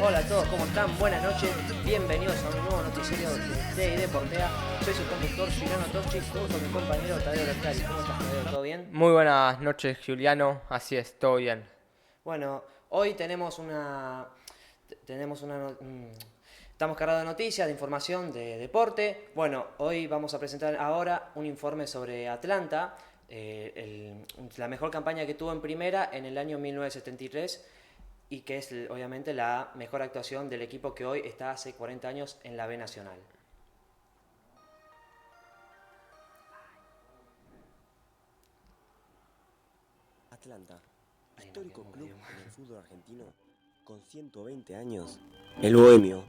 Hola a todos, ¿cómo están? Buenas noches, bienvenidos a un nuevo noticiero de TID Portea. Soy su conductor, Juliano Toschi, junto a mi compañero Tadeo Lercari. ¿Cómo estás, Tadeo? ¿Todo bien? Muy buenas noches, Juliano. Así es, todo bien. Bueno, hoy tenemos una... Tenemos una... no- mm, Estamos cargados de noticias, de información, de deporte. Bueno, hoy vamos a presentar ahora un informe sobre Atlanta, la mejor campaña que tuvo en primera en el año 1973 y que es obviamente la mejor actuación del equipo que hoy está hace 40 años en la B Nacional. Atlanta, Ahí nos histórico quedamos club medio... en el fútbol argentino con 120 años. El Bohemio,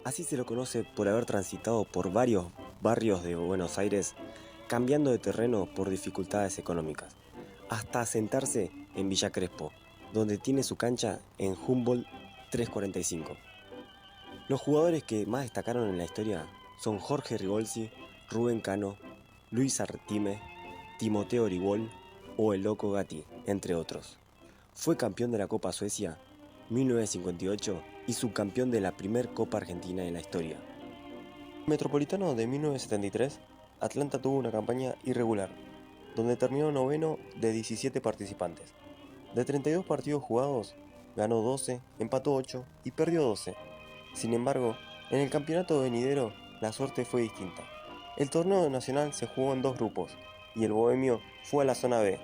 así se lo conoce por haber transitado por varios barrios de Buenos Aires, cambiando de terreno por dificultades económicas, hasta asentarse en Villa Crespo, donde tiene su cancha en Humboldt 345. Los jugadores que más destacaron en la historia son Jorge Rigolsi, Rubén Cano, Luis Artime, Timoteo Origol o el Loco Gatti, entre otros. Fue campeón de la Copa Suecia 1958 y subcampeón de la primer Copa Argentina en la historia. En el Metropolitano de 1973, Atlanta tuvo una campaña irregular, donde terminó noveno de 17 participantes. De 32 partidos jugados, ganó 12, empató 8 y perdió 12. Sin embargo, en el campeonato venidero la suerte fue distinta. El torneo nacional se jugó en dos grupos y el Bohemio fue a la zona B.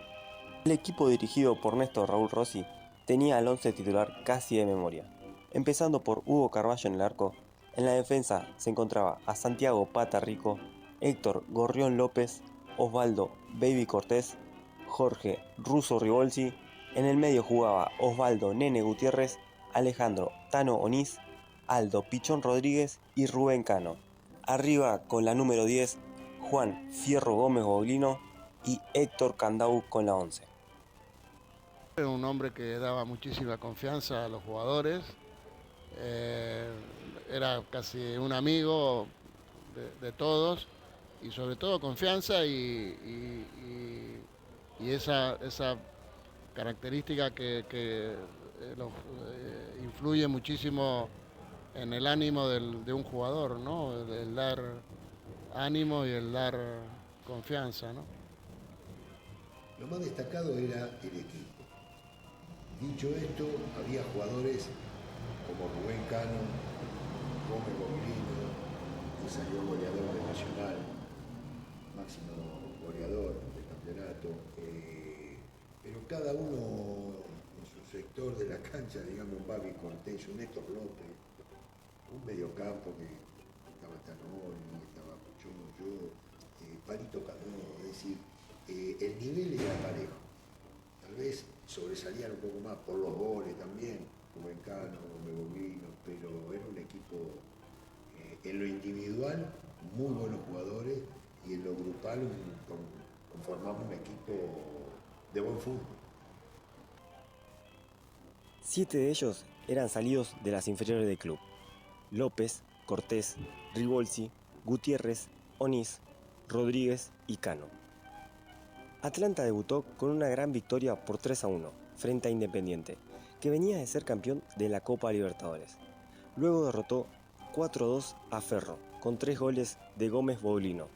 El equipo dirigido por Néstor Raúl Rossi tenía el once titular casi de memoria. Empezando por Hugo Carballo en el arco, en la defensa se encontraba a Santiago Pata Rico, Héctor Gorrión López, Osvaldo Baby Cortés, Jorge Russo Ribolsi, en el medio jugaba Osvaldo Nene Gutiérrez, Alejandro Tano Onís, Aldo Pichón Rodríguez y Rubén Cano. Arriba con la número 10, Juan Fierro Gómez Boglino y Héctor Candau con la 11. Era un hombre que daba muchísima confianza a los jugadores, eh, era casi un amigo de todos y sobre todo confianza y esa característica que influye muchísimo en el ánimo de un jugador, ¿no? El dar ánimo y el dar confianza, ¿no? Lo más destacado era el equipo. Dicho esto, había jugadores como Rubén Cano, Gómez Boglino, que salió goleador de Nacional, máximo goleador del campeonato, pero cada uno en su sector de la cancha, digamos, un Babi Cortés, un Néstor López, un mediocampo que estaba Tanoni, estaba Puchón, yo, Palito Cano, es decir, el nivel era parejo. Tal vez sobresalían un poco más por los goles también, como Encano, como Boglino, pero era un equipo en lo individual muy buenos jugadores y en lo grupal conformamos un equipo de buen fútbol. 7 de ellos eran salidos de las inferiores del club: López, Cortés, Ribolsi, Gutiérrez, Onís, Rodríguez y Cano. Atlanta debutó con una gran victoria por 3-1 frente a Independiente, que venía de ser campeón de la Copa Libertadores. Luego derrotó 4-2 a Ferro, con 3 goles de Gómez Boglino,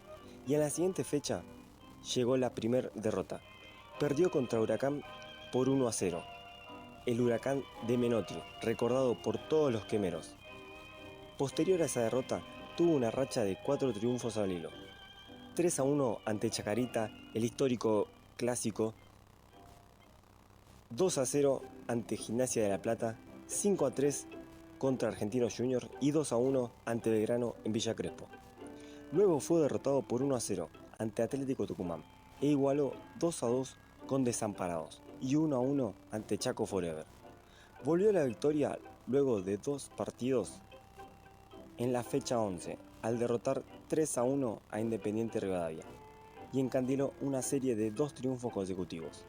y en la siguiente fecha llegó la primer derrota. Perdió contra Huracán por 1-0. El Huracán de Menotti, recordado por todos los quemeros. Posterior a esa derrota, tuvo una racha de 4 triunfos al hilo. 3-1 ante Chacarita, el histórico clásico, 2-0 ante Gimnasia de la Plata, 5-3 contra Argentinos Juniors y 2-1 ante Belgrano en Villa Crespo. Luego fue derrotado por 1-0 ante Atlético Tucumán e igualó 2-2 con Desamparados y 1-1 ante Chaco Forever. Volvió a la victoria luego de 2 partidos en la fecha 11 al derrotar 3-1 a Independiente Rivadavia y encandiló una serie de 2 triunfos consecutivos: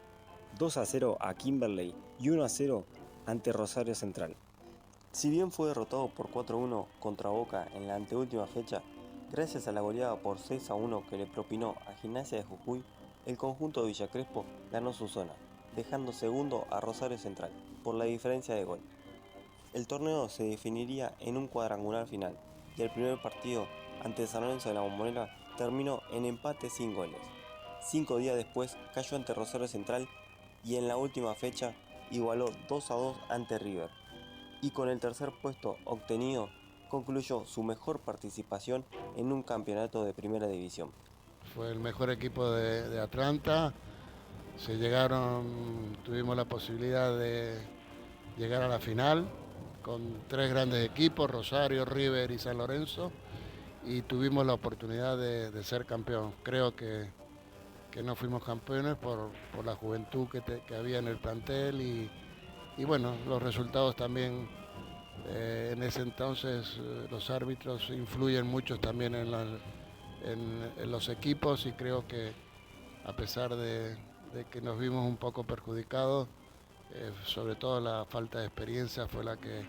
2-0 a Kimberley y 1-0 ante Rosario Central. Si bien fue derrotado por 4-1 contra Boca en la anteúltima fecha, gracias a la goleada por 6-1 que le propinó a Gimnasia de Jujuy, el conjunto de Villa Crespo ganó su zona, dejando segundo a Rosario Central por la diferencia de gol. El torneo se definiría en un cuadrangular final y el primer partido ante San Lorenzo de la Bombonera terminó en empate sin goles. 5 días después cayó ante Rosario Central y en la última fecha igualó 2-2 ante River. Y con el tercer puesto obtenido concluyó su mejor participación en un campeonato de primera división. Fue el mejor equipo de Atlanta. Tuvimos la posibilidad de llegar a la final con 3 grandes equipos, Rosario, River y San Lorenzo, y tuvimos la oportunidad de ser campeón. Creo que no fuimos campeones por la juventud que había en el plantel y bueno, los resultados también. En ese entonces los árbitros influyen mucho también en los equipos, y creo que a pesar de que nos vimos un poco perjudicados, sobre todo la falta de experiencia fue la que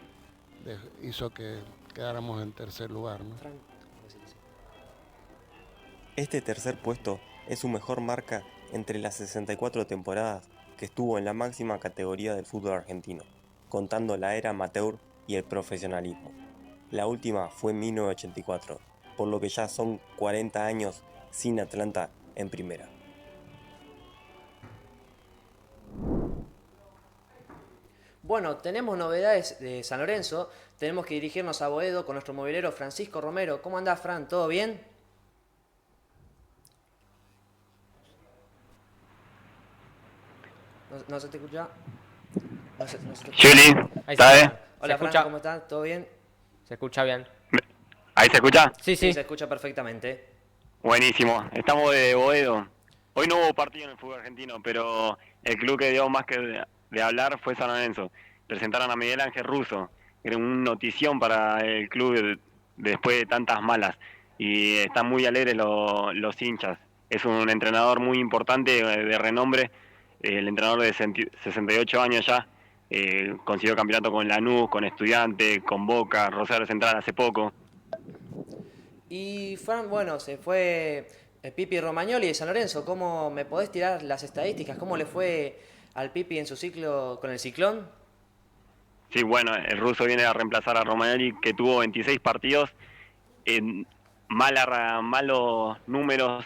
hizo que quedáramos en tercer lugar, ¿no? Este tercer puesto es su mejor marca entre las 64 temporadas que estuvo en la máxima categoría del fútbol argentino, contando la era amateur y el profesionalismo. La última fue en 1984, por lo que ya son 40 años sin Atlanta en primera. Bueno, tenemos novedades de San Lorenzo. Tenemos que dirigirnos a Boedo con nuestro movilero Francisco Romero. ¿Cómo andás, Fran? ¿Todo bien? ¿No se te escucha? No se te escucha. Juli, Ahí ¿está se bien? escucha. Hola, ¿Se Fran, escucha? ¿cómo estás? ¿Todo bien? Se escucha bien. ¿Ahí se escucha? Sí, Sí, sí. se escucha perfectamente. Buenísimo. Estamos de Boedo. Hoy no hubo partido en el fútbol argentino, pero el club que dio más que de hablar fue San Lorenzo. Presentaron a Miguel Ángel Russo, que era una notición para el club después de tantas malas. Y están muy alegres los hinchas. Es un entrenador muy importante, de renombre. El entrenador de 68 años ya. Consiguió campeonato con Lanús, con Estudiantes, con Boca, Rosario Central hace poco. Y Fran, bueno, se fue Pipi Romagnoli de San Lorenzo. ¿Cómo me podés tirar las estadísticas? ¿Cómo le fue al Pipi en su ciclo con el Ciclón? Sí, bueno, el ruso viene a reemplazar a Romagnoli, que tuvo 26 partidos, en malos números,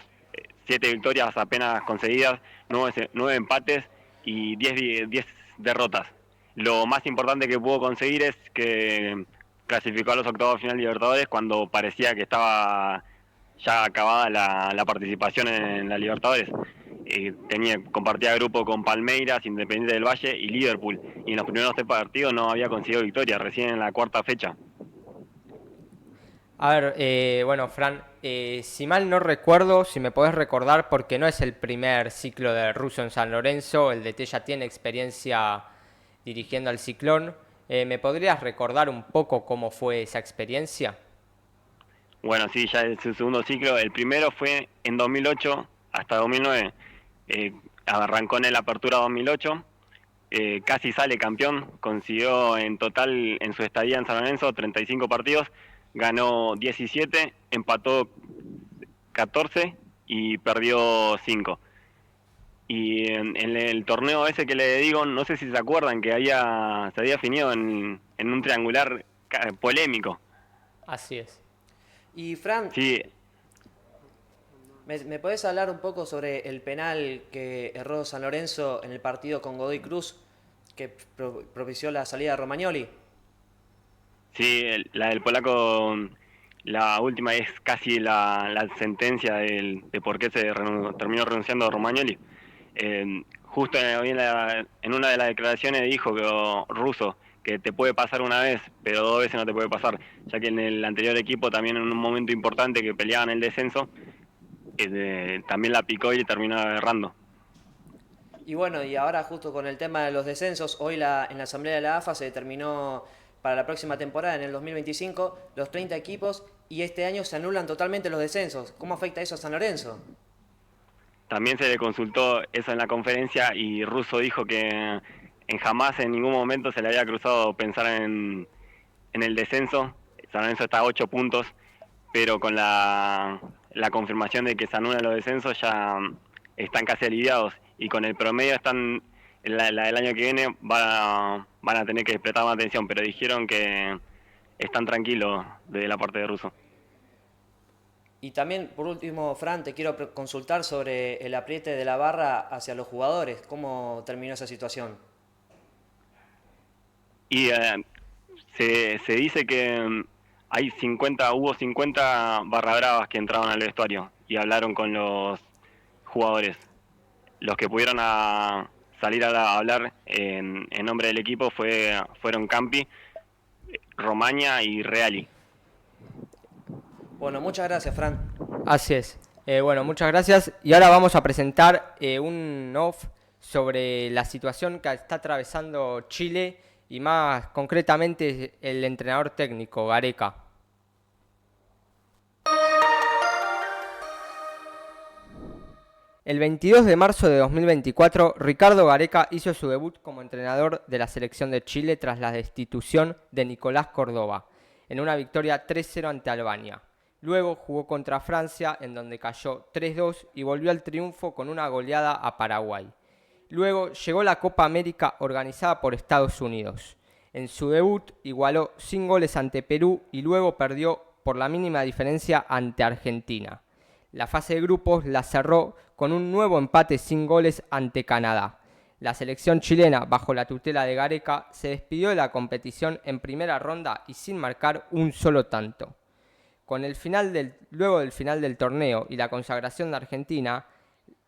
7 victorias apenas conseguidas, 9 empates y 10 derrotas. Lo más importante que pudo conseguir es que clasificó a los octavos de final Libertadores cuando parecía que estaba ya acabada la participación en la Libertadores. Compartía grupo con Palmeiras, Independiente del Valle y Liverpool, y en los primeros 3 partidos no había conseguido victoria, recién en la cuarta fecha. A ver, bueno, Fran, si mal no recuerdo, si me podés recordar, porque no es el primer ciclo de Russo en San Lorenzo, el DT ya tiene experiencia dirigiendo al Ciclón. ¿Me podrías recordar un poco cómo fue esa experiencia? Bueno, sí, ya es su segundo ciclo. El primero fue en 2008 hasta 2009. Arrancó en la Apertura 2008, casi sale campeón, consiguió en total en su estadía en San Lorenzo 35 partidos, ganó 17, empató 14 y perdió 5. Y en el torneo ese que le digo, no sé si se acuerdan que se había definido en un triangular polémico. Así es. Y Fran, Sí, ¿me podés hablar un poco sobre el penal que erró San Lorenzo en el partido con Godoy Cruz, que propició la salida de Romagnoli? sí, la del polaco, la última es casi la sentencia de por qué terminó renunciando a Romagnoli. Justo hoy en una de las declaraciones dijo que Russo, que te puede pasar una vez, pero 2 veces no te puede pasar, ya que en el anterior equipo también en un momento importante que peleaban el descenso, también la picó y le terminó agarrando. Y bueno, y ahora justo con el tema de los descensos, hoy en la asamblea de la AFA se determinó para la próxima temporada, en el 2025, los 30 equipos, y este año se anulan totalmente los descensos. ¿Cómo afecta eso a San Lorenzo? También se le consultó eso en la conferencia y Russo dijo que jamás en ningún momento se le había cruzado pensar en el descenso. San Lorenzo está a 8 puntos, pero con la confirmación de que se anulan los descensos ya están casi aliviados, y con el promedio están la del año que viene van a tener que prestar más atención, pero dijeron que están tranquilos de la parte de Russo. Y también, por último, Fran, te quiero consultar sobre el apriete de la barra hacia los jugadores. ¿Cómo terminó esa situación? Y se dice que hubo 50 barra bravas que entraron al vestuario y hablaron con los jugadores. Los que pudieron salir a hablar en nombre del equipo fueron Campi, Romaña y Reali. Bueno, muchas gracias, Fran. Así es. Bueno, muchas gracias. Y ahora vamos a presentar un off sobre la situación que está atravesando Chile y más concretamente el entrenador técnico, Gareca. El 22 de marzo de 2024, Ricardo Gareca hizo su debut como entrenador de la selección de Chile tras la destitución de Nicolás Córdoba, en una victoria 3-0 ante Albania. Luego jugó contra Francia, en donde cayó 3-2 y volvió al triunfo con una goleada a Paraguay. Luego llegó la Copa América organizada por Estados Unidos. En su debut igualó sin goles ante Perú y luego perdió por la mínima diferencia ante Argentina. La fase de grupos la cerró con un nuevo empate sin goles ante Canadá. La selección chilena, bajo la tutela de Gareca, se despidió de la competición en primera ronda y sin marcar un solo tanto. Luego del final del torneo y la consagración de Argentina,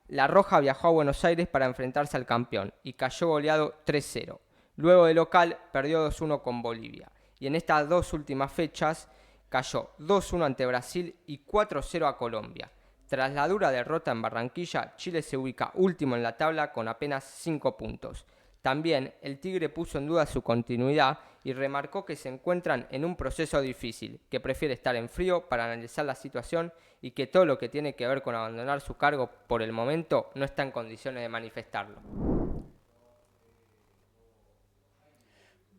La Roja viajó a Buenos Aires para enfrentarse al campeón y cayó goleado 3-0. Luego de local perdió 2-1 con Bolivia y en estas dos últimas fechas cayó 2-1 ante Brasil y 4-0 a Colombia. Tras la dura derrota en Barranquilla, Chile se ubica último en la tabla con apenas 5 puntos. También el Tigre puso en duda su continuidad y remarcó que se encuentran en un proceso difícil, que prefiere estar en frío para analizar la situación y que todo lo que tiene que ver con abandonar su cargo por el momento no está en condiciones de manifestarlo.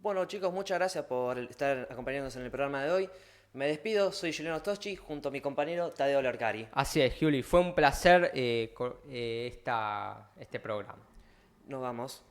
Bueno, chicos, muchas gracias por estar acompañándonos en el programa de hoy. Me despido, soy Juliano Toschi, junto a mi compañero Tadeo Lercari. Así es, Juli, fue un placer este programa. Nos vamos.